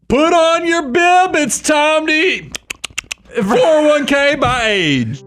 Put on your bib. It's time to eat. 401k by age.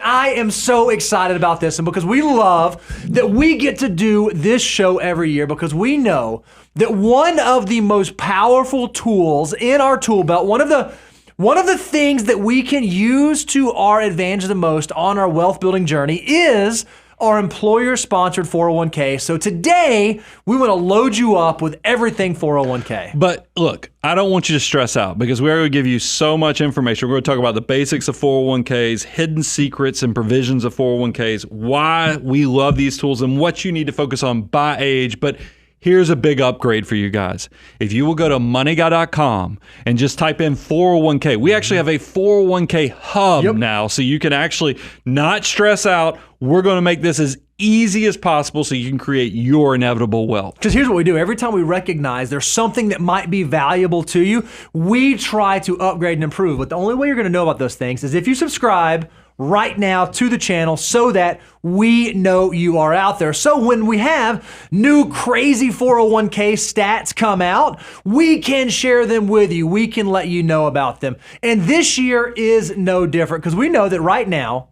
I am so excited about this, and because we love that we get to do this show every year, because we know that one of the most powerful tools in our tool belt, one of the things that we can use to our advantage the most on our wealth building journey is our employer-sponsored 401k. So today, we want to load you up with everything 401k. But look, I don't want you to stress out because we're going to give you so much information. We're going to talk about the basics of 401ks, hidden secrets and provisions of 401ks, why we love these tools, and what you need to focus on by age. But here's a big upgrade for you guys. If you will go to moneyguy.com and just type in 401k, we actually have a 401k hub now, so you can actually not stress out. We're going to make this as easy as possible so you can create your inevitable wealth. Because here's what we do. Every time we recognize there's something that might be valuable to you, we try to upgrade and improve. But the only way you're going to know about those things is if you subscribe right now to the channel so that we know you are out there. So when we have new crazy 401k stats come out, we can share them with you. We can let you know about them. And this year is no different because we know that right now,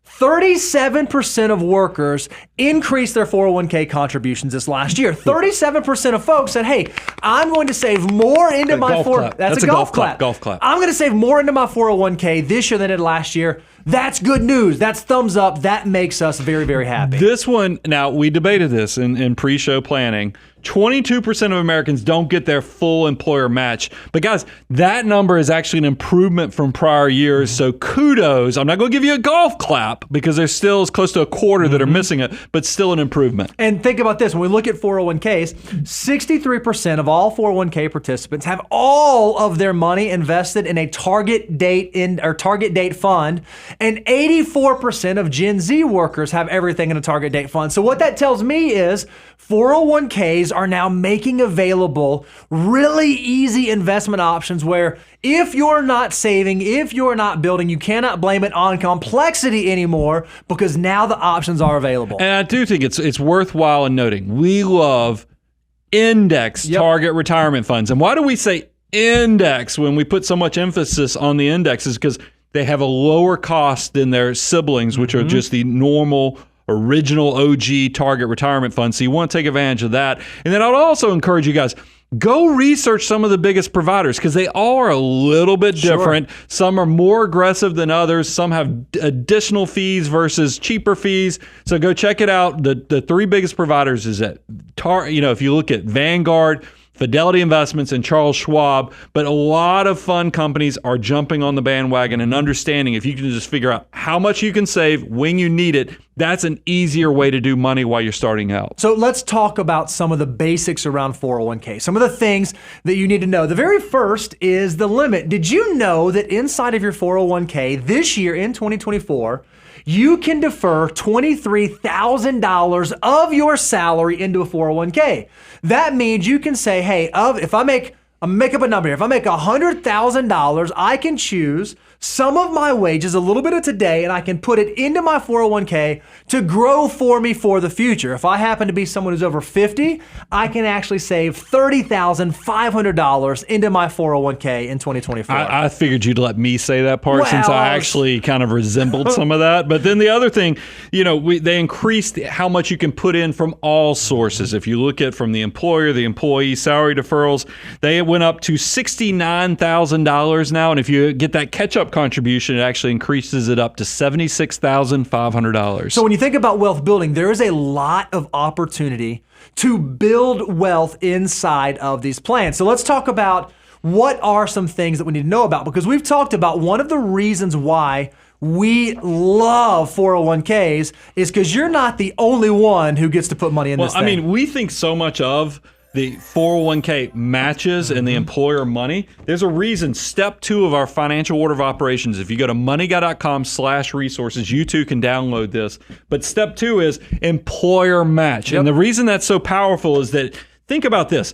37% of workers increased their 401k contributions this last year. 37% of folks said, hey, I'm going to save more into my 401k. That's a golf clap. Golf clap. I'm going to save more into my 401k this year than I did last year. That's good news. That's thumbs up. That makes us very, very happy. This one, now we debated this in pre-show planning. 22% of Americans don't get their full employer match. But guys, that number is actually an improvement from prior years. So kudos. I'm not going to give you a golf clap because there's still as close to a quarter that are missing it, but still an improvement. And think about this. When we look at 401ks, 63% of all 401k participants have all of their money invested in a target date fund, and 84% of Gen Z workers have everything in a target date fund. So what that tells me is 401ks are now making available really easy investment options where if you're not saving, if you're not building, you cannot blame it on complexity anymore because now the options are available. And I do think it's worthwhile in noting, we love index target retirement funds. And why do we say index when we put so much emphasis on the indexes? Because they have a lower cost than their siblings, which are just the normal original OG target retirement fund. So you want to take advantage of that. And then I'd also encourage you guys, go research some of the biggest providers because they are a little bit different. Some are more aggressive than others. Some have additional fees versus cheaper fees. So go check it out. The three biggest providers is that, if you look at Vanguard, Fidelity Investments, and Charles Schwab, but a lot of fund companies are jumping on the bandwagon and understanding if you can just figure out how much you can save when you need it, that's an easier way to do money while you're starting out. So let's talk about some of the basics around 401k, some of the things that you need to know. The very first is the limit. Did you know that inside of your 401k this year in 2024, you can defer $23,000 of your salary into a 401k. That means you can say, hey, if I make up a number here. If I make $100,000, I can choose some of my wages, a little bit of today, and I can put it into my 401k to grow for me for the future. If I happen to be someone who's over 50, I can actually save $30,500 into my 401k in 2024. I figured you'd let me say that part since I actually kind of resembled some of that. But then the other thing, they increased how much you can put in from all sources. If you look at from the employer, the employee, salary deferrals, they went up to $69,000 now. And if you get that catch-up contribution, it actually increases it up to $76,500. So when you think about wealth building, there is a lot of opportunity to build wealth inside of these plans. So let's talk about what are some things that we need to know about, because we've talked about one of the reasons why we love 401ks is because you're not the only one who gets to put money in this thing. I mean, we think so much of the 401k matches and the employer money. There's a reason. Step 2 of our financial order of operations, if you go to moneyguy.com/resources, you too can download this. But step 2 is employer match. And the reason that's so powerful is that, think about this.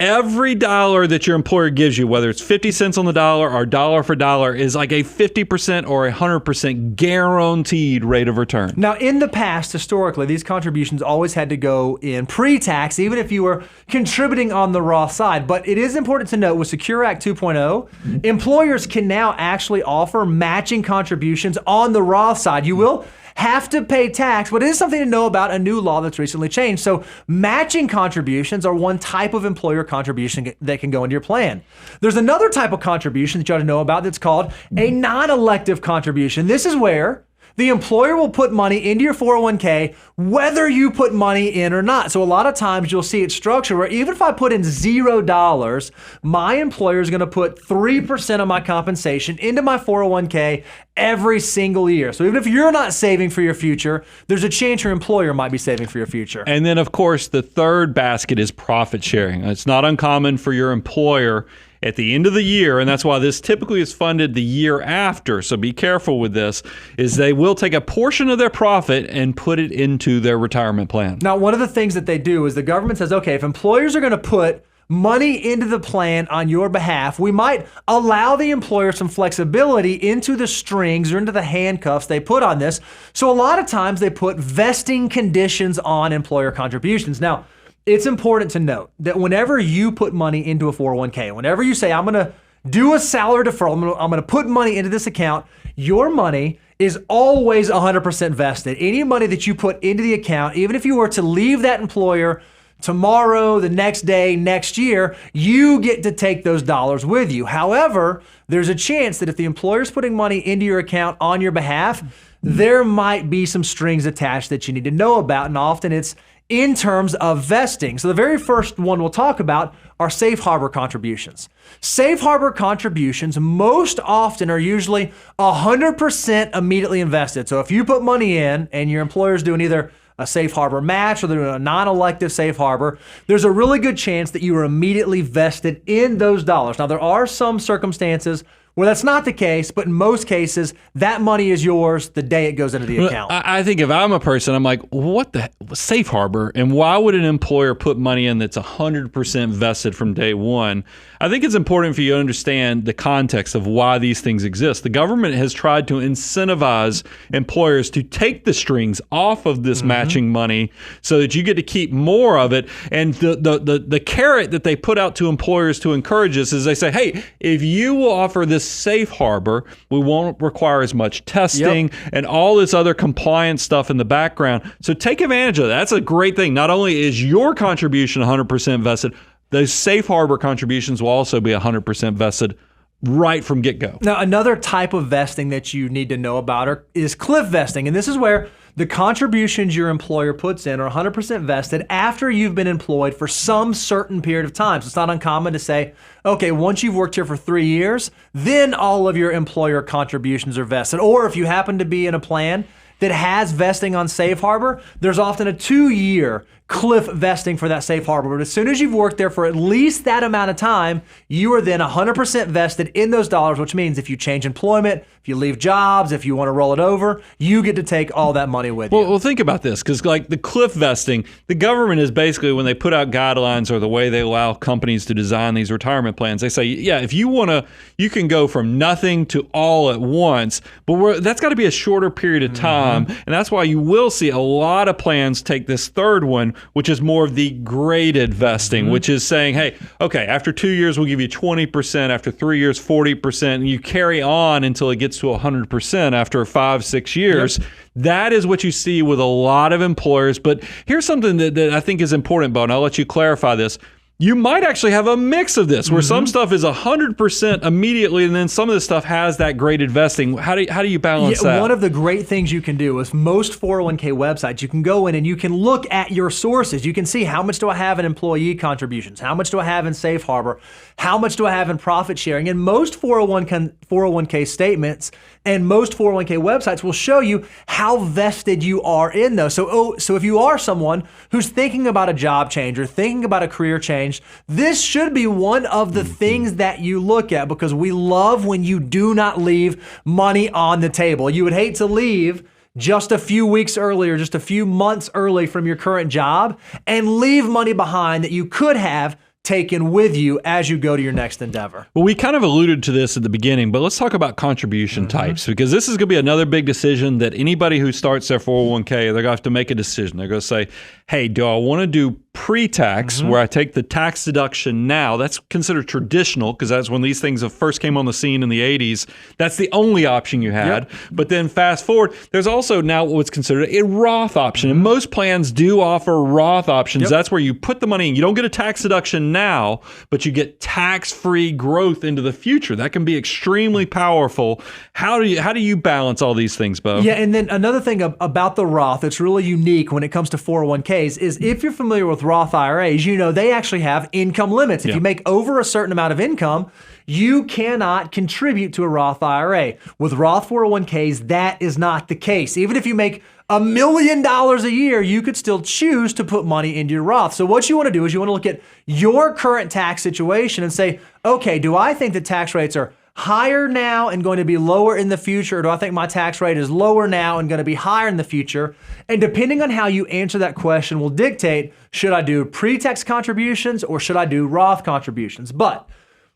every dollar that your employer gives you, whether it's 50 cents on the dollar or dollar for dollar, is like a 50% or 100% guaranteed rate of return. Now, in the past, historically, these contributions always had to go in pre-tax, even if you were contributing on the Roth side. But it is important to note with Secure Act 2.0, employers can now actually offer matching contributions on the Roth side. You will have to pay tax, but it is something to know about a new law that's recently changed. So matching contributions are one type of employer contribution that can go into your plan. There's another type of contribution that you ought to know about that's called a non-elective contribution. This is where the employer will put money into your 401k whether you put money in or not. So a lot of times you'll see it structured where even if I put in $0, my employer is going to put 3% of my compensation into my 401k every single year. So even if you're not saving for your future, there's a chance your employer might be saving for your future. And then, of course, the third basket is profit sharing. It's not uncommon for your employer at the end of the year, and that's why this typically is funded the year after, so be careful with this, is they will take a portion of their profit and put it into their retirement plan. Now, one of the things that they do is the government says, okay, if employers are going to put money into the plan on your behalf, we might allow the employer some flexibility into the strings or into the handcuffs they put on this. So a lot of times they put vesting conditions on employer contributions. Now, it's important to note that whenever you put money into a 401k, whenever you say, I'm going to do a salary deferral, I'm going to put money into this account, your money is always 100% vested. Any money that you put into the account, even if you were to leave that employer tomorrow, the next day, next year, you get to take those dollars with you. However, there's a chance that if the employer's putting money into your account on your behalf, there might be some strings attached that you need to know about, and often it's in terms of vesting. So the very first one we'll talk about are safe harbor contributions. Safe harbor contributions most often are usually 100% immediately invested. So if you put money in and your employer's doing either a safe harbor match or they're doing a non-elective safe harbor, there's a really good chance that you are immediately vested in those dollars. Now, there are some circumstances where that's not the case, but in most cases, that money is yours the day it goes into the account. I think if I'm a person, I'm like, what the safe harbor? And why would an employer put money in that's 100% vested from day one? I think it's important for you to understand the context of why these things exist. The government has tried to incentivize employers to take the strings off of this matching money so that you get to keep more of it. And the carrot that they put out to employers to encourage this is they say, hey, if you will offer this safe harbor, we won't require as much testing and all this other compliance stuff in the background. So take advantage of that. That's a great thing. Not only is your contribution 100% vested, those safe harbor contributions will also be 100% vested right from get-go. Now, another type of vesting that you need to know about is cliff vesting. And this is where the contributions your employer puts in are 100% vested after you've been employed for some certain period of time. So it's not uncommon to say, okay, once you've worked here for 3 years, then all of your employer contributions are vested. Or if you happen to be in a plan that has vesting on safe harbor, there's often a 2-year cliff vesting for that safe harbor. But as soon as you've worked there for at least that amount of time, you are then 100% vested in those dollars, which means if you change employment, if you leave jobs, if you want to roll it over, you get to take all that money with you. Well, think about this, because like the cliff vesting, the government is basically, when they put out guidelines or the way they allow companies to design these retirement plans, they say, yeah, if you want to, you can go from nothing to all at once, but that's got to be a shorter period of time. And that's why you will see a lot of plans take this third one, which is more of the graded vesting, which is saying, hey, okay, after 2 years, we'll give you 20%, after 3 years, 40%, and you carry on until it gets to 100% after 5-6 years. That is what you see with a lot of employers. But here's something that I think is important, Bo, and I'll let you clarify this. You might actually have a mix of this, where some stuff is 100% immediately, and then some of the stuff has that graded vesting. How do you balance that? One of the great things you can do is most 401k websites, you can go in and you can look at your sources. You can see, how much do I have in employee contributions? How much do I have in safe harbor? How much do I have in profit sharing? And most 401k statements and most 401k websites will show you how vested you are in those. So if you are someone who's thinking about a job change or thinking about a career change, this should be one of the things that you look at, because we love when you do not leave money on the table. You would hate to leave just a few weeks early or just a few months early from your current job and leave money behind that you could have taken with you as you go to your next endeavor. Well, we kind of alluded to this at the beginning, but let's talk about contribution types, because this is going to be another big decision that anybody who starts their 401k, they're going to have to make a decision. They're going to say, hey, do I want to do pre-tax where I take the tax deduction now? That's considered traditional because that's when these things first came on the scene in the 80s. That's the only option you had. But then fast forward, there's also now what's considered a Roth option. And most plans do offer Roth options. That's where you put the money in. You don't get a tax deduction now, but you get tax-free growth into the future. That can be extremely powerful. How do you balance all these things, Bo? Yeah, and then another thing about the Roth that's really unique when it comes to 401ks is if you're familiar with Roth IRAs, you know they actually have income limits. If you make over a certain amount of income, you cannot contribute to a Roth IRA. With Roth 401ks, that is not the case. Even if you make $1 million a year, you could still choose to put money into your Roth. So what you want to do is you want to look at your current tax situation and say, okay, do I think the tax rates are higher now and going to be lower in the future? Or do I think my tax rate is lower now and going to be higher in the future? And depending on how you answer that question will dictate, should I do pre-tax contributions or should I do Roth contributions? But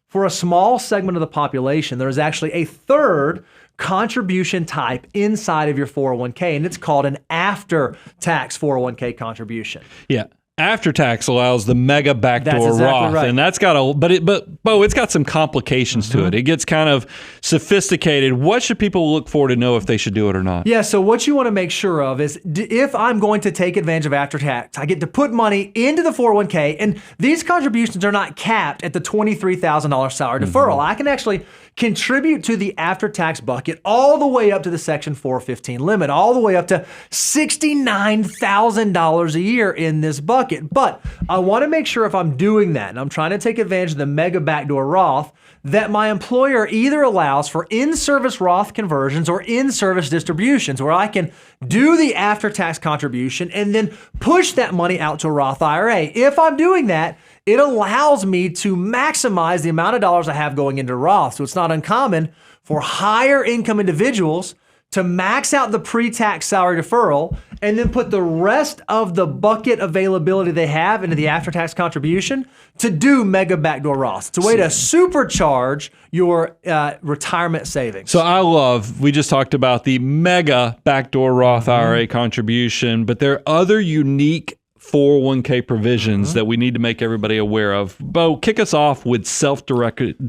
for a small segment of the population, there is actually a third contribution type inside of your 401k, and it's called an after-tax 401k contribution. Yeah. After tax allows the mega backdoor Roth, right. And that's got but Bo, it's got some complications to it. It gets kind of sophisticated. What should people look for to know if they should do it or not? Yeah, so what you want to make sure of is if I'm going to take advantage of after tax, I get to put money into the 401k, and these contributions are not capped at the $23,000 salary deferral. I can actually contribute to the after-tax bucket all the way up to the Section 415 limit, all the way up to $69,000 a year in this bucket. But I want to make sure if I'm doing that and I'm trying to take advantage of the mega backdoor Roth, that my employer either allows for in-service Roth conversions or in-service distributions where I can do the after-tax contribution and then push that money out to a Roth IRA. If I'm doing that, it allows me to maximize the amount of dollars I have going into Roth. So it's not uncommon for higher income individuals to max out the pre-tax salary deferral and then put the rest of the bucket availability they have into the after-tax contribution to do mega backdoor Roths. It's a way to supercharge your retirement savings. So we just talked about the mega backdoor Roth IRA contribution, but there are other unique 401k provisions that we need to make everybody aware of. Bo, kick us off with self-directed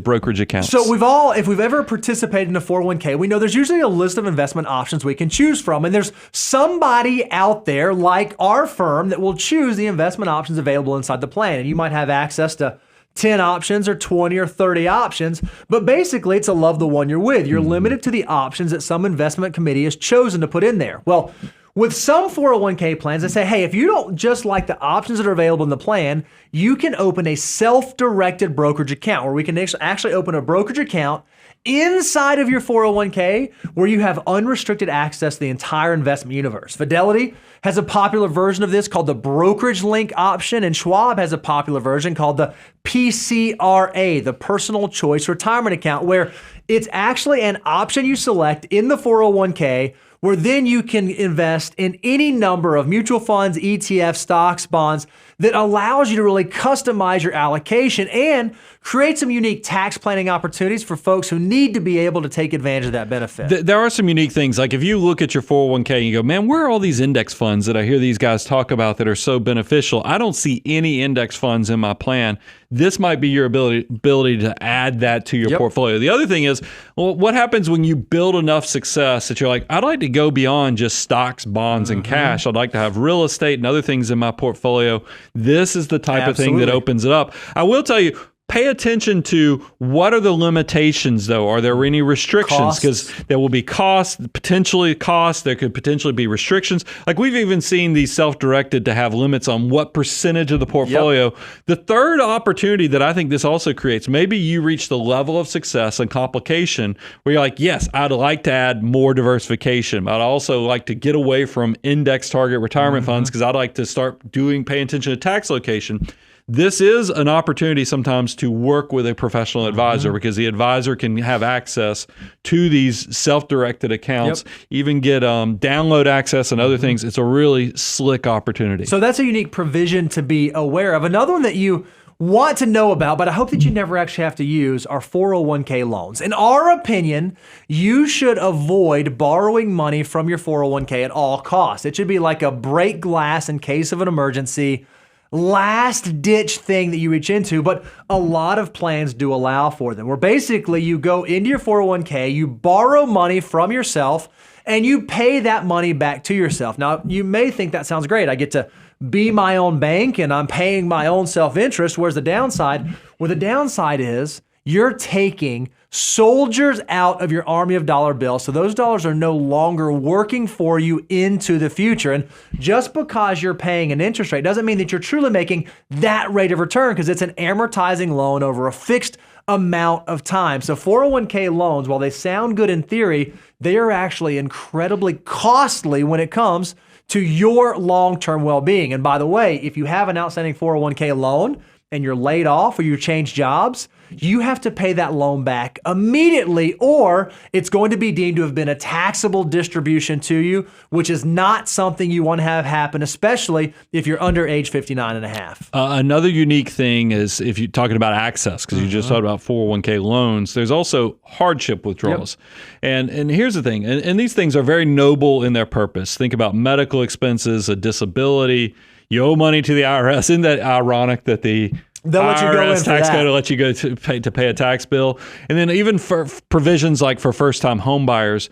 brokerage accounts. So if we've ever participated in a 401k, we know there's usually a list of investment options we can choose from. And there's somebody out there like our firm that will choose the investment options available inside the plan. And you might have access to 10 options or 20 or 30 options, but basically it's a love the one you're with. You're limited to the options that some investment committee has chosen to put in there. Well, with some 401k plans, they say, hey, if you don't just like the options that are available in the plan, you can open a self-directed brokerage account where we can actually open a brokerage account inside of your 401k where you have unrestricted access to the entire investment universe. Fidelity has a popular version of this called the brokerage link option, and Schwab has a popular version called the PCRA, the personal choice retirement account, where it's actually an option you select in the 401k where then you can invest in any number of mutual funds, ETFs, stocks, bonds that allows you to really customize your allocation and create some unique tax planning opportunities for folks who need to be able to take advantage of that benefit. There are some unique things. Like if you look at your 401k and you go, man, where are all these index funds that I hear these guys talk about that are so beneficial? I don't see any index funds in my plan. This might be your ability to add that to your portfolio. The other thing is, well, what happens when you build enough success that you're like, I'd like to go beyond just stocks, bonds, and cash. I'd like to have real estate and other things in my portfolio. This is the type of thing that opens it up. I will tell you, pay attention to what are the limitations, though. Are there any restrictions? Because there will be costs. There could potentially be restrictions. Like we've even seen these self-directed to have limits on what percentage of the portfolio. The third opportunity that I think this also creates, maybe you reach the level of success and complication where you're like, yes, I'd like to add more diversification. I'd also like to get away from index target retirement funds because I'd like to start paying attention to tax location. this is an opportunity sometimes to work with a professional advisor because the advisor can have access to these self-directed accounts, even get download access and other things. It's a really slick opportunity. So that's a unique provision to be aware of. Another one that you want to know about, but I hope that you never actually have to use, are 401k loans. In our opinion, you should avoid borrowing money from your 401k at all costs. It should be like a break glass in case of an emergency, last ditch thing that you reach into, but a lot of plans do allow for them, where basically you go into your 401k, you borrow money from yourself, and you pay that money back to yourself. Now, you may think that sounds great. I get to be my own bank and I'm paying my own self-interest. Where's the downside? Well, the downside is you're taking soldiers out of your army of dollar bills. So those dollars are no longer working for you into the future. And just because you're paying an interest rate doesn't mean that you're truly making that rate of return, because it's an amortizing loan over a fixed amount of time. So 401k loans, while they sound good in theory, they are actually incredibly costly when it comes to your long-term well-being. And by the way, if you have an outstanding 401k loan and you're laid off or you change jobs, you have to pay that loan back immediately, or it's going to be deemed to have been a taxable distribution to you, which is not something you want to have happen, especially if you're under age 59 and a half. Another unique thing is if you're talking about access, because you just talked about 401k loans, there's also hardship withdrawals. And here's the thing, and these things are very noble in their purpose. Think about medical expenses, a disability, you owe money to the IRS. Isn't that ironic that they'll let you go in tax code to let you go to pay a tax bill? And then even for provisions like for first-time home buyers,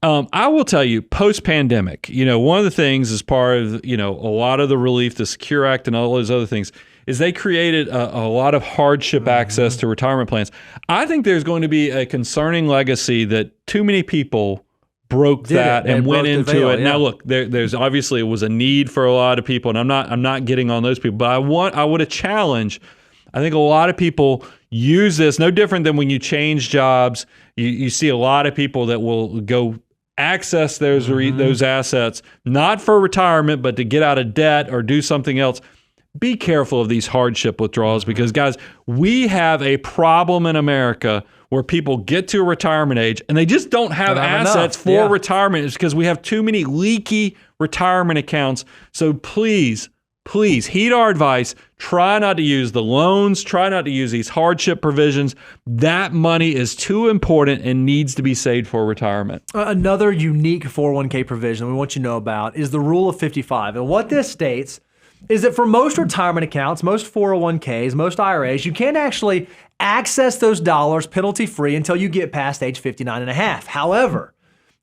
I will tell you, post-pandemic, one of the things as part of, a lot of the relief, the Secure Act and all those other things, is they created a lot of hardship access to retirement plans. I think there's going to be a concerning legacy that too many people broke that and went into it. Now, look, there's obviously it was a need for a lot of people, and I'm not getting on those people, but I would challenge. I think a lot of people use this, no different than when you change jobs. You see a lot of people that will go access those assets, not for retirement, but to get out of debt or do something else. Be careful of these hardship withdrawals, because, guys, we have a problem in America where people get to a retirement age and they just don't have assets for retirement. It's because we have too many leaky retirement accounts. So please heed our advice. Try not to use the loans. Try not to use these hardship provisions. That money is too important and needs to be saved for retirement. Another unique 401k provision we want you to know about is the rule of 55. And what this states is that for most retirement accounts, most 401ks, most IRAs, you can't actually access those dollars penalty-free until you get past age 59 and a half. However,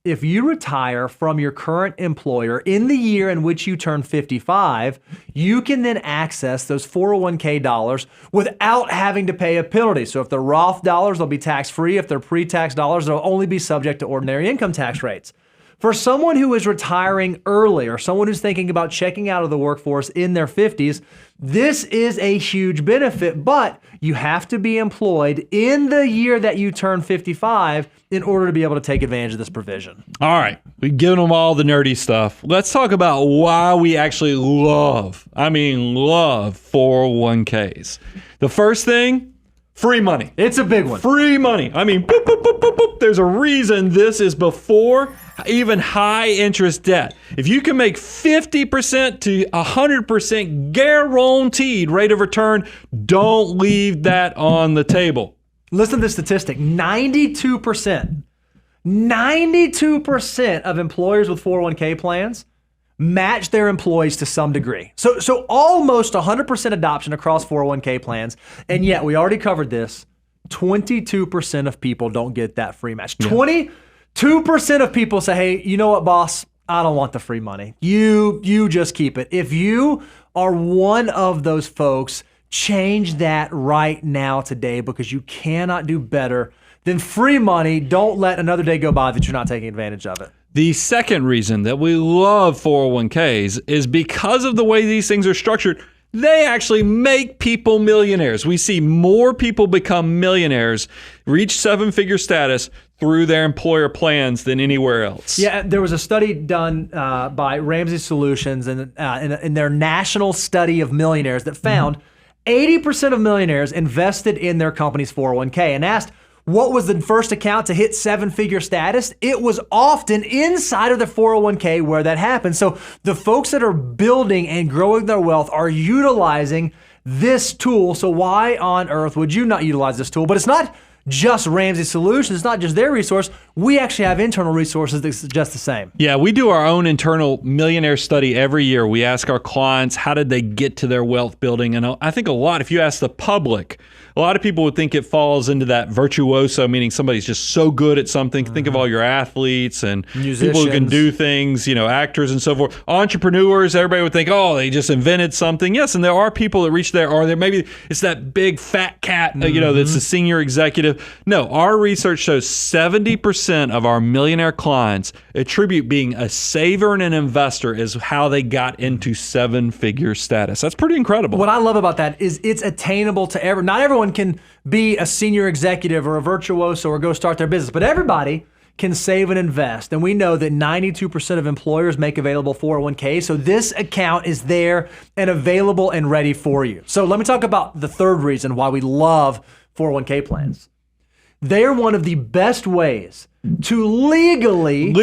if you retire from your current employer in the year in which you turn 55, you can then access those 401k dollars without having to pay a penalty. So if they're Roth dollars, they'll be tax-free. If they're pre-tax dollars, they'll only be subject to ordinary income tax rates. For someone who is retiring early or someone who's thinking about checking out of the workforce in their 50s, this is a huge benefit, but you have to be employed in the year that you turn 55 in order to be able to take advantage of this provision. All right, we've given them all the nerdy stuff. Let's talk about why we actually love 401ks. The first thing, free money. It's a big one. Free money. I mean, boop, boop, boop, boop, boop. There's a reason this is before even high interest debt. If you can make 50% to 100% guaranteed rate of return, don't leave that on the table. Listen to the statistic. 92% of employers with 401k plans match their employees to some degree. So almost 100% adoption across 401k plans. And yet, we already covered this, 22% of people don't get that free match. 22% of people say, hey, you know what, boss? I don't want the free money. You just keep it. If you are one of those folks, change that right now today, because you cannot do better than free money. Don't let another day go by that you're not taking advantage of it. The second reason that we love 401ks is because of the way these things are structured. They actually make people millionaires. We see more people become millionaires, reach seven-figure status through their employer plans than anywhere else. Yeah, there was a study done by Ramsey Solutions in their national study of millionaires that found 80% of millionaires invested in their company's 401k, and asked what was the first account to hit 7-figure status. It was often inside of the 401k where that happened. So the folks that are building and growing their wealth are utilizing this tool. So why on earth would you not utilize this tool? But it's not just Ramsey Solutions. It's not just their resource. We actually have internal resources that suggest the same. Yeah, we do our own internal millionaire study every year. We ask our clients, how did they get to their wealth building? And I think if you ask the public, a lot of people would think it falls into that virtuoso, meaning somebody's just so good at something. Think of all your athletes and musicians, people who can do things, actors and so forth. Entrepreneurs, everybody would think, they just invented something. Yes, and there are people that reach there, or maybe it's that big fat cat, that's the senior executive. No, our research shows 70% of our millionaire clients attribute being a saver and an investor as how they got into 7-figure status. That's pretty incredible. What I love about that is it's attainable to everyone. Not everyone can be a senior executive or a virtuoso or go start their business, but everybody can save and invest. And we know that 92% of employers make available 401k. So this account is there and available and ready for you. So let me talk about the third reason why we love 401k plans. They're one of the best ways to legally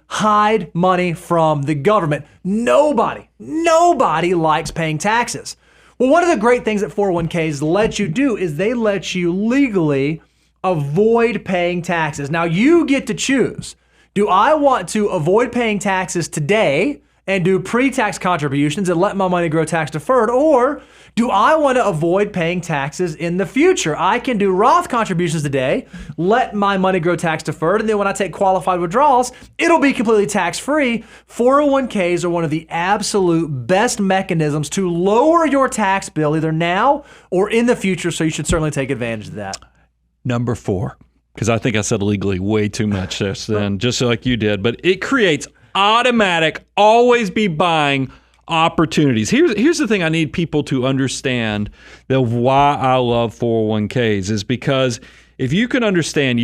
hide money from the government. Nobody likes paying taxes. Well, one of the great things that 401ks let you do is they let you legally avoid paying taxes. Now you get to choose. Do I want to avoid paying taxes today and do pre-tax contributions and let my money grow tax deferred, or do I want to avoid paying taxes in the future? I can do Roth contributions today, let my money grow tax deferred, and then when I take qualified withdrawals, it'll be completely tax-free. 401ks are one of the absolute best mechanisms to lower your tax bill either now or in the future, so you should certainly take advantage of that. Number 4, because I think I said legally way too much just then, just like you did, but it creates automatic, always be buying opportunities. Here's the thing I need people to understand that why I love 401ks is because if you can understand,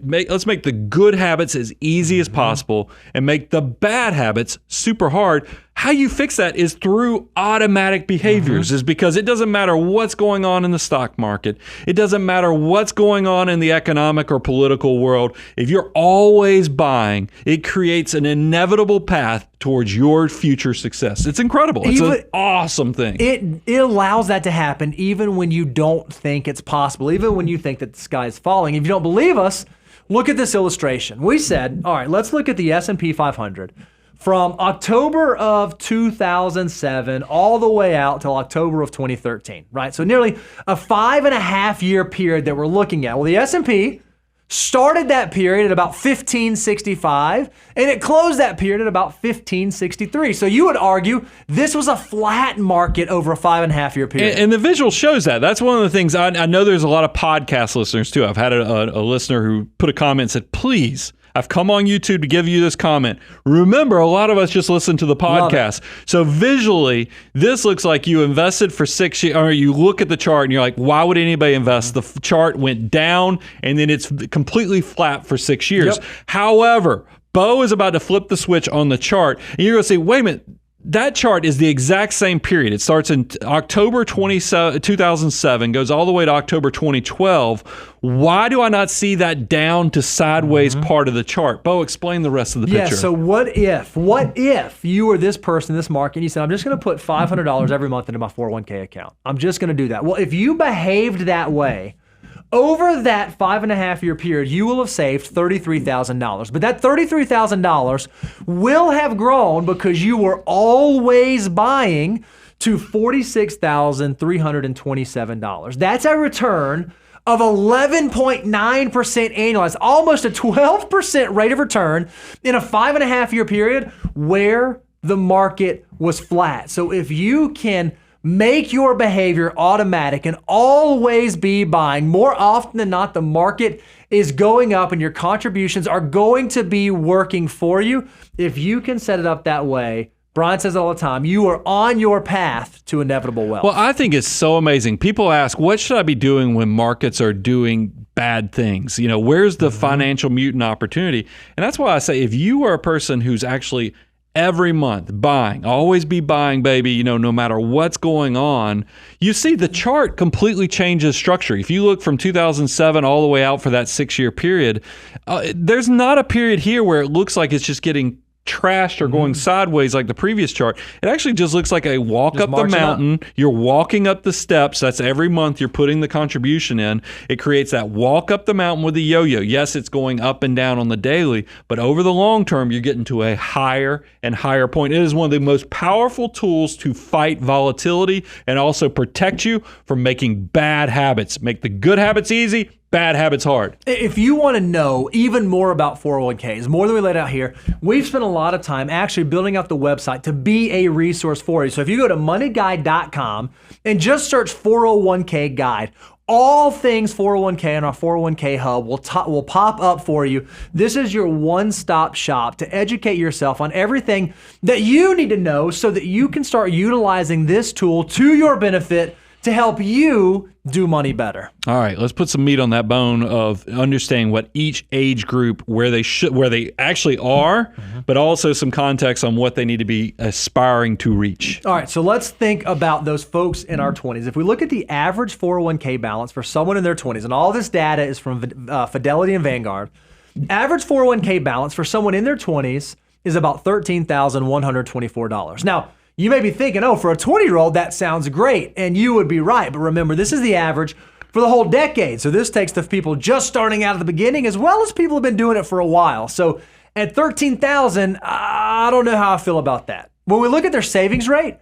let's make the good habits as easy as possible and make the bad habits super hard. How you fix that is through automatic behaviors, is because it doesn't matter what's going on in the stock market. It doesn't matter what's going on in the economic or political world. If you're always buying, it creates an inevitable path towards your future success. It's incredible. It's an awesome thing. It allows that to happen even when you don't think it's possible, even when you think that the sky is falling. If you don't believe us, look at this illustration. We said, all right, let's look at the S&P 500. From October of 2007 all the way out till October of 2013, right? So nearly a 5.5-year period that we're looking at. Well, the S&P started that period at about 1565, and it closed that period at about 1563. So you would argue this was a flat market over a 5.5-year period. And the visual shows that. That's one of the things. I know there's a lot of podcast listeners too. I've had a listener who put a comment and said, please, I've come on YouTube to give you this comment. Remember, a lot of us just listen to the podcast. So visually, this looks like you invested for 6 years, or you look at the chart and you're like, why would anybody invest? The chart went down and then it's completely flat for 6 years. Yep. However, Bo is about to flip the switch on the chart and you're going to say, wait a minute, that chart is the exact same period. It starts in October 2007, goes all the way to October 2012. Why do I not see that down to sideways part of the chart? Bo, explain the rest of the picture. Yeah, so what if you were this person in this market and you said, I'm just going to put $500 every month into my 401k account. I'm just going to do that. Well, if you behaved that way, over that 5.5-year period, you will have saved $33,000. But that $33,000 will have grown because you were always buying to $46,327. That's a return of 11.9% annualized, almost a 12% rate of return in a 5.5-year period where the market was flat. So if you can make your behavior automatic and always be buying, more often than not, the market is going up and your contributions are going to be working for you. If you can set it up that way, Brian says it all the time, you are on your path to inevitable wealth. Well, I think it's so amazing. People ask, what should I be doing when markets are doing bad things? Where's the financial mutant opportunity? And that's why I say, if you are a person who's actually every month, buying, always be buying, baby, no matter what's going on, you see the chart completely changes structure. If you look from 2007 all the way out for that 6-year period, there's not a period here where it looks like it's just getting trashed or going sideways like the previous chart. It actually just looks like a walk up the mountain. You're walking up the steps. That's every month you're putting the contribution in. It creates that walk up the mountain with the yo-yo. Yes, it's going up and down on the daily, but over the long term, you're getting to a higher and higher point. It is one of the most powerful tools to fight volatility and also protect you from making bad habits. Make the good habits easy, bad habits hard. If you want to know even more about 401ks, more than we laid out here, we've spent a lot of time actually building up the website to be a resource for you. So if you go to moneyguide.com and just search 401k guide, all things 401k and our 401k hub will pop up for you. This is your one-stop shop to educate yourself on everything that you need to know so that you can start utilizing this tool to your benefit to help you do money better. All right, let's put some meat on that bone of understanding what each age group, where they actually are, but also some context on what they need to be aspiring to reach. All right, so let's think about those folks in our 20s. If we look at the average 401k balance for someone in their 20s, and all this data is from Fidelity and Vanguard, average 401k balance for someone in their 20s is about $13,124. Now, you may be thinking, oh, for a 20-year-old, that sounds great. And you would be right. But remember, this is the average for the whole decade. So this takes the people just starting out at the beginning as well as people who have been doing it for a while. So at $13,000, I don't know how I feel about that. When we look at their savings rate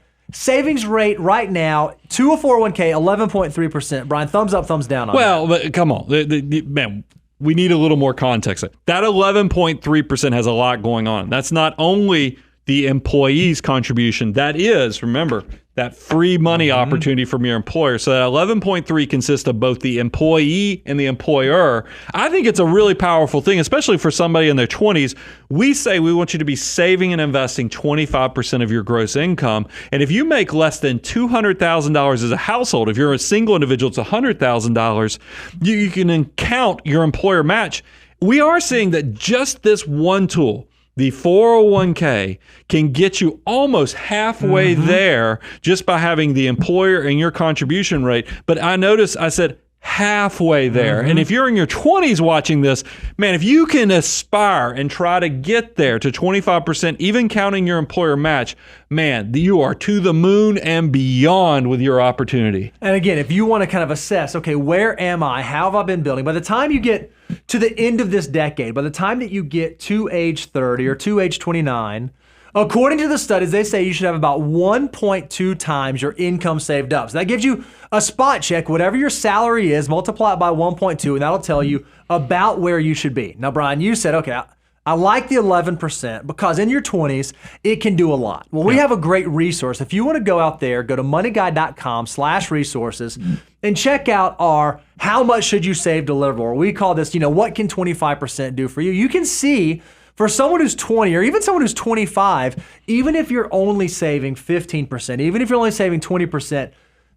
right now to a 401k, 11.3%. Brian, thumbs up, thumbs down on that. But come on. Man, we need a little more context. That 11.3% has a lot going on. That's not only the employee's contribution. That is, remember, that free money opportunity from your employer. So that 11.3 consists of both the employee and the employer. I think it's a really powerful thing, especially for somebody in their 20s. We say we want you to be saving and investing 25% of your gross income. And if you make less than $200,000 as a household, if you're a single individual, it's $100,000, you can count your employer match. We are seeing that just this one tool, the 401k, can get you almost halfway there just by having the employer and your contribution rate. But I said halfway there. And if you're in your 20s watching this, man, if you can aspire and try to get there to 25%, even counting your employer match, man, you are to the moon and beyond with your opportunity. And again, if you want to kind of assess, okay, where am I? How have I been building? By the time you get to the end of this decade, by the time that you get to age 30 or to age 29, according to the studies, they say you should have about 1.2 times your income saved up. So that gives you a spot check. Whatever your salary is, multiply it by 1.2, and that'll tell you about where you should be. Now, Brian, you said, okay, I like the 11% because in your 20s, it can do a lot. Well, we have a great resource. If you want to go out there, go to moneyguide.com/resources and check out our How Much Should You Save deliverable, or we call this, what can 25% do for you? You can see for someone who's 20 or even someone who's 25, even if you're only saving 15%, even if you're only saving 20%,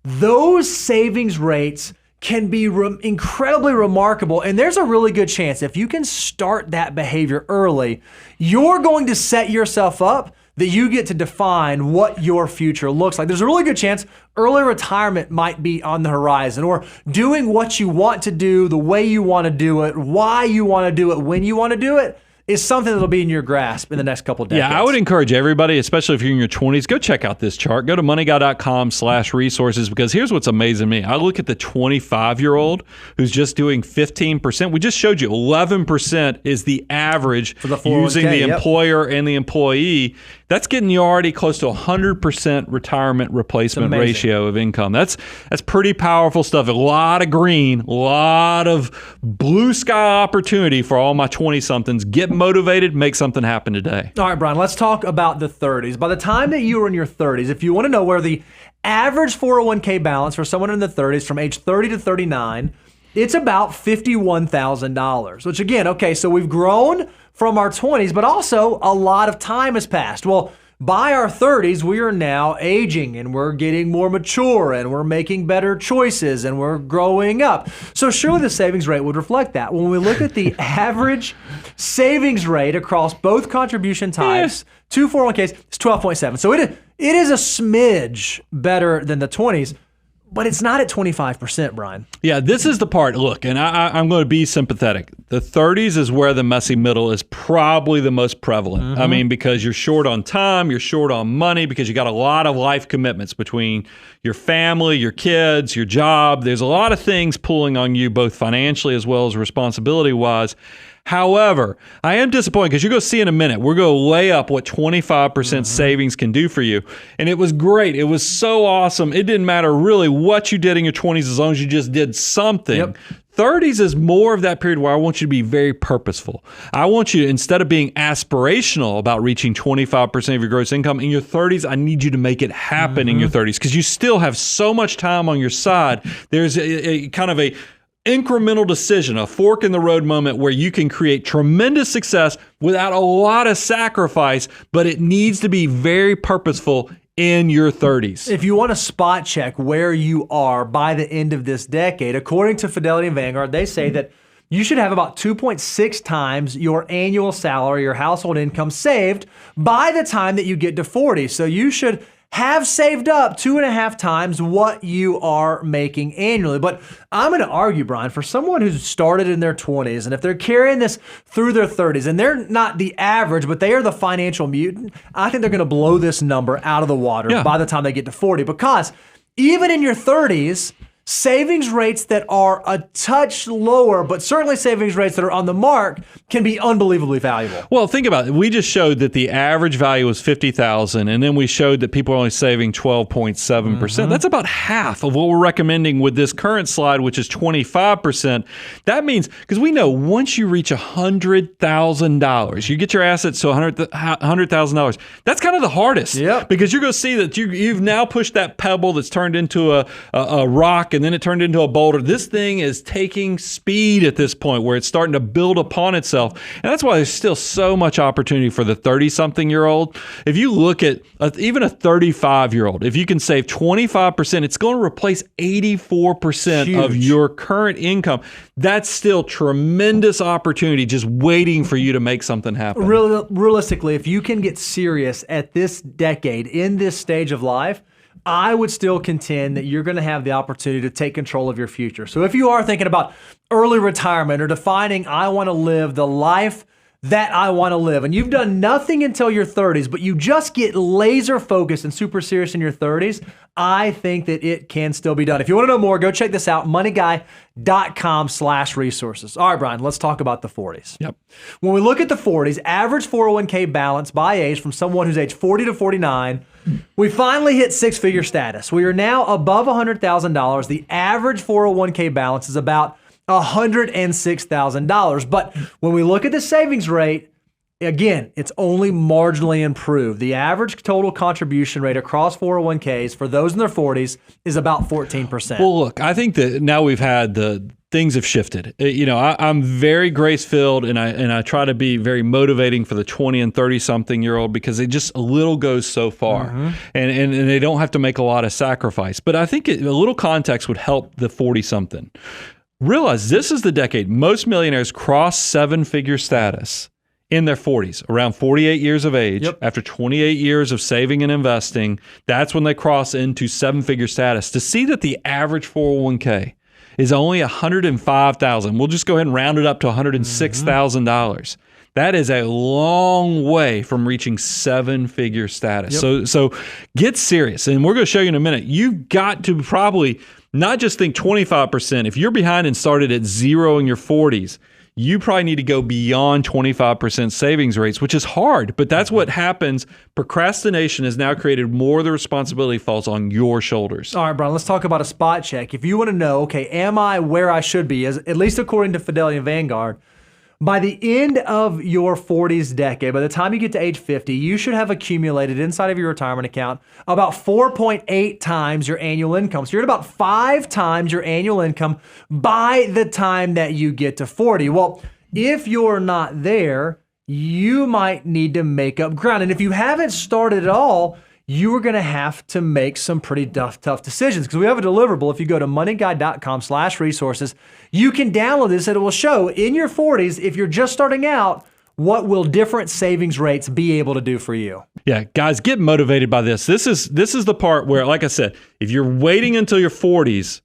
those savings rates can be incredibly remarkable. And there's a really good chance if you can start that behavior early, you're going to set yourself up that you get to define what your future looks like. There's a really good chance early retirement might be on the horizon, or doing what you want to do, the way you want to do it, why you want to do it, when you want to do it, is something that'll be in your grasp in the next couple of decades. Yeah, I would encourage everybody, especially if you're in your 20s, go check out this chart. Go to moneyguy.com/resources, because here's what's amazing to me. I look at the 25-year-old who's just doing 15%. We just showed you 11% is the average for the 401k, using the employer and the employee. That's getting you already close to 100% retirement replacement ratio of income. That's pretty powerful stuff. A lot of green, a lot of blue sky opportunity for all my 20-somethings. Get motivated, make something happen today. All right, Brian, let's talk about the 30s. By the time that you are in your 30s, if you want to know where the average 401k balance for someone in the 30s from age 30 to 39, it's about $51,000, which again, okay, so we've grown from our 20s, but also a lot of time has passed. Well, by our 30s, we are now aging and we're getting more mature and we're making better choices and we're growing up. So surely the savings rate would reflect that. When we look at the average savings rate across both contribution types, two 401ks, it's 12.7. So it is a smidge better than the 20s. But it's not at 25%, Brian. Yeah, this is the part. Look, and I'm going to be sympathetic. The 30s is where the messy middle is probably the most prevalent. I mean, because you're short on time, you're short on money, because you got a lot of life commitments between your family, your kids, your job. There's a lot of things pulling on you, both financially as well as responsibility-wise. However, I am disappointed because you're going to see in a minute, we're going to lay up what 25% savings can do for you. And it was great. It was so awesome. It didn't matter really what you did in your 20s as long as you just did something. Yep. 30s is more of that period where I want you to be very purposeful. I want you to, instead of being aspirational about reaching 25% of your gross income, in your 30s, I need you to make it happen in your 30s because you still have so much time on your side. There's a kind of a incremental decision, a fork in the road moment where you can create tremendous success without a lot of sacrifice, but it needs to be very purposeful in your 30s. If you want to spot check where you are by the end of this decade, according to Fidelity and Vanguard, they say that you should have about 2.6 times your annual salary, your household income saved by the time that you get to 40. So you should have saved up 2.5 times what you are making annually. But I'm going to argue, Brian, for someone who's started in their 20s, and if they're carrying this through their 30s, and they're not the average, but they are the financial mutant, I think they're going to blow this number out of the water by the time they get to 40. Because even in your 30s, savings rates that are a touch lower, but certainly savings rates that are on the mark, can be unbelievably valuable. Well, think about it. We just showed that the average value was $50,000, and then we showed that people are only saving 12.7%. That's about half of what we're recommending with this current slide, which is 25%. That means, because we know once you reach $100,000, you get your assets to $100,000. That's kind of the hardest. Yep. Because you're going to see that you've now pushed that pebble that's turned into a rock, and then it turned into a boulder. This thing is taking speed at this point where it's starting to build upon itself. And that's why there's still so much opportunity for the 30-something-year-old. If you look at even a 35-year-old, if you can save 25%, it's going to replace 84% of your current income. That's still tremendous opportunity just waiting for you to make something happen. Realistically, if you can get serious at this decade, in this stage of life, I would still contend that you're going to have the opportunity to take control of your future. So if you are thinking about early retirement or defining, I want to live the life that I want to live, and you've done nothing until your 30s, but you just get laser focused and super serious in your 30s, I think that it can still be done. If you want to know more, go check this out, moneyguy.com/resources. All right, Brian, let's talk about the 40s. Yep. When we look at the 40s, average 401k balance by age from someone who's age 40 to 49, we finally hit six-figure status. We are now above $100,000. The average 401k balance is about $106,000. But when we look at the savings rate, again, it's only marginally improved. The average total contribution rate across 401ks for those in their 40s is about 14%. Well, look, I think that now we've had things have shifted. You know, I'm very grace-filled, and I try to be very motivating for the 20 and 30-something-year-old because it just a little goes so far, and they don't have to make a lot of sacrifice. But I think a little context would help the 40-something. Realize this is the decade most millionaires cross seven-figure status in their 40s, around 48 years of age. After 28 years of saving and investing, that's when they cross into seven-figure status. To see that the average 401k is only $105,000. We'll just go ahead and round it up to $106,000. That is a long way from reaching seven-figure status. So get serious. And we're going to show you in a minute. You've got to probably not just think 25%. If you're behind and started at zero in your 40s, you probably need to go beyond 25% savings rates, which is hard, but that's what happens. Procrastination has now created more of the responsibility falls on your shoulders. All right, Brian, let's talk about a spot check. If you want to know, okay, am I where I should be, at least according to Fidelity and Vanguard, by the end of your 40s decade, by the time you get to age 50, you should have accumulated inside of your retirement account about 4.8 times your annual income. So you're at about 5 times your annual income by the time that you get to 40. Well, if you're not there, you might need to make up ground. And if you haven't started at all, you are going to have to make some pretty tough decisions, because we have a deliverable. If you go to moneyguide.com/resources, you can download this and it will show in your 40s, if you're just starting out, what will different savings rates be able to do for you? Yeah, guys, get motivated by this. This is the part where, like I said, if you're waiting until your 40s,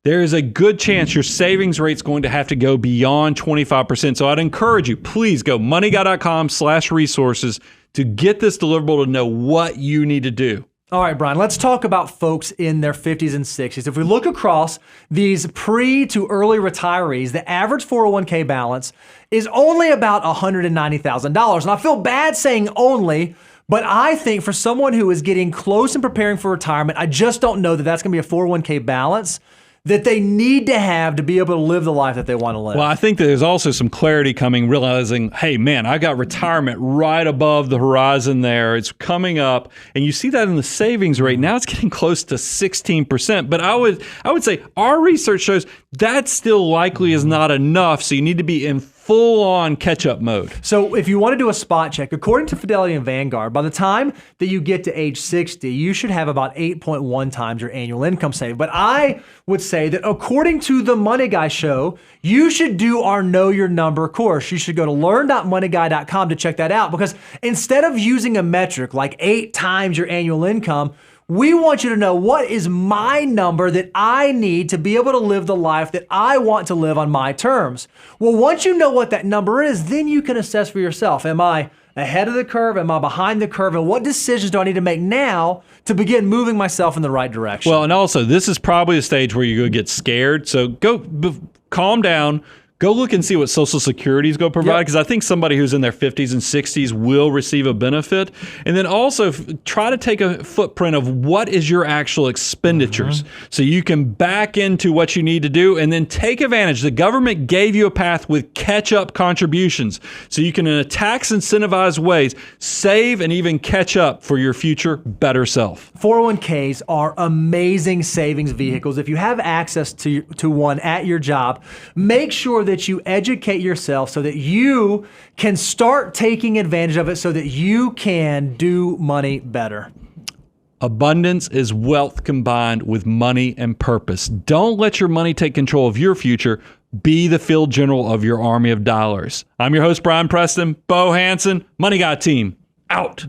there is a good chance your savings rate's going to have to go beyond 25%. So I'd encourage you, please go moneyguide.com/resources to get this deliverable to know what you need to do. All right, Brian, let's talk about folks in their 50s and 60s. If we look across these pre to early retirees, the average 401k balance is only about $190,000. And I feel bad saying only, but I think for someone who is getting close and preparing for retirement, I just don't know that that's going to be a 401k balance that they need to have to be able to live the life that they want to live. Well, I think there's also some clarity coming, realizing, hey, man, I got retirement right above the horizon there. It's coming up. And you see that in the savings rate. Now it's getting close to 16%. But I would say our research shows that still likely is not enough. So you need to be in full-on catch-up mode. So if you want to do a spot check, according to Fidelity and Vanguard, by the time that you get to age 60, you should have about 8.1 times your annual income saved. But I would say that according to the Money Guy show, you should do our Know Your Number course. You should go to learn.moneyguy.com to check that out, because instead of using a metric like 8 times your annual income, we want you to know, what is my number that I need to be able to live the life that I want to live on my terms? Well, once you know what that number is, then you can assess for yourself. Am I ahead of the curve? Am I behind the curve? And what decisions do I need to make now to begin moving myself in the right direction? Well, and also, this is probably a stage where you're going to get scared. So calm down. Go look and see what Social Security is going to provide, because I think somebody who's in their 50s and 60s will receive a benefit. And then also try to take a footprint of what is your actual expenditures, so you can back into what you need to do and then take advantage. The government gave you a path with catch-up contributions, so you can, in a tax incentivized ways, save and even catch up for your future better self. 401ks are amazing savings vehicles. If you have access to one at your job, make sure that you educate yourself so that you can start taking advantage of it, so that you can do money better. Abundance is wealth combined with money and purpose. Don't let your money take control of your future. Be the field general of your army of dollars. I'm your host, Brian Preston. Bo Hansen, Money Guy team, out.